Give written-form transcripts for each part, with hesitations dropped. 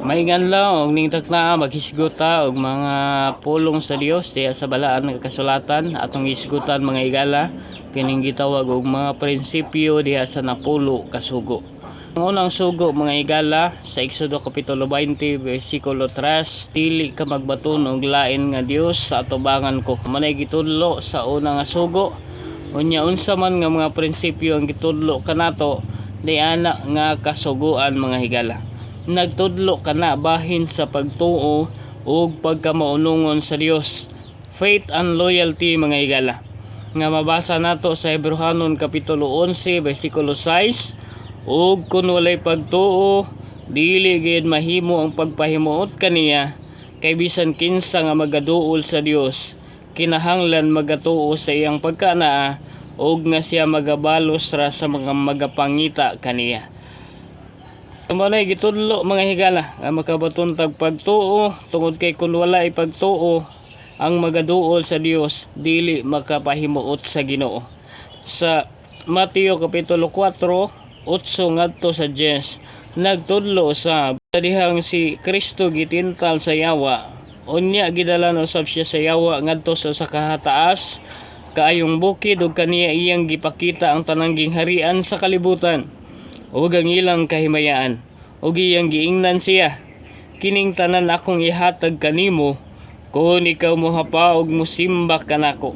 Maingan lang og ning takna maghisguta og mga pulong sa Dios diya sa balaan nga kasulatan atong hisgutan mga igala kining gitawag og mga prinsipyo diha sa napulo ka sugo. Ang unang sugo mga igala sa Exodo kapitulo 20 bersikulo 3, dili ka magbaton og lain nga Dios sa atubangan ko. Manay gitudlo sa una nga sugo. Unya unsa man nga mga prinsipyo ang gitudlo kanato di ana nga kasuguan mga higala. Nagtudlo kana bahin sa pagtuo ug pagkamaunungon sa Dios, faith and loyalty mga higala, nga mabasa nato sa Hebrehanon kapitulo 11 bersikulo 6. Ug kun walay pagtuo dili gid mahimo ang pagpahimuot kaniya, kay bisan kinsa nga magaduol sa Dios kinahanglan magatuo sa iyang pagkanaa ug nga siya magabalos ra sa mga magapangita kaniya. Tumanay gitudlo mga higala nga makabaton tag pagtuo, tungod kay kun wala ay pagtuo ang magaduol sa Dios dili makapahimuot sa Ginoo. Sa Mateo kapitulo 4 8 ngadto sa 10 nagtudlo sa dihang si Kristo gitintal sa yawa, unya gidalan usab siya sa yawa ngadto sa kahataas kaayong bukid ug kaniya iyang gipakita ang tanang gingharian sa kalibutan ug ang ilang kahimayaan, ug iyang giingnan siya, kining tanan akong ihatag kanimo kung ikaw mohapa ug mosimba kanako.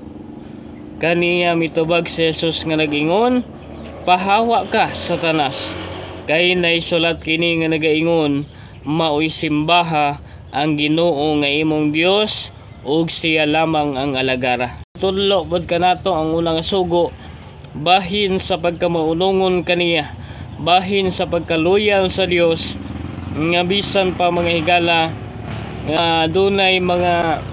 Kaniya mitubag si Jesus nga nag-ingon, pahawa ka Satanas, kay naisulat kini nga nagaingon, maoy simbaha ang Ginoo nga imong Dios ug siya lamang ang alagara. Tudlo pod kanato ang unang sugo bahin sa pagkamaunungon kaniya, bahin sa pagkaloyal sa Dios, nga bisan pa mga higala nga dunay mga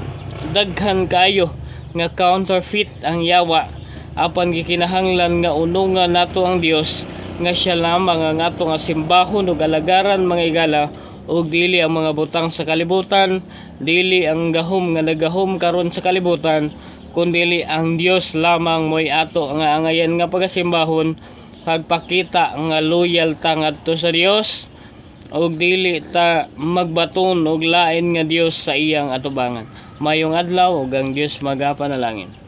daghan kayo nga counterfeit ang yawa, apan gikinahanglan nga unungan nato ang Dios nga siya lamang ang ato nga simbahon ug alagaran mga higala, ug dili ang mga butang sa kalibutan, dili ang gahom nga nagahom karon sa kalibutan, kundi ang Dios lamang moy ato nga angayan nga pagasimbahon, pagpakita nga loyal ta ngadto sa Dios ug dili ta magbaton og lain nga Dios sa iyang atubangan. Mayong adlaw ug ang Dios magapanalangin.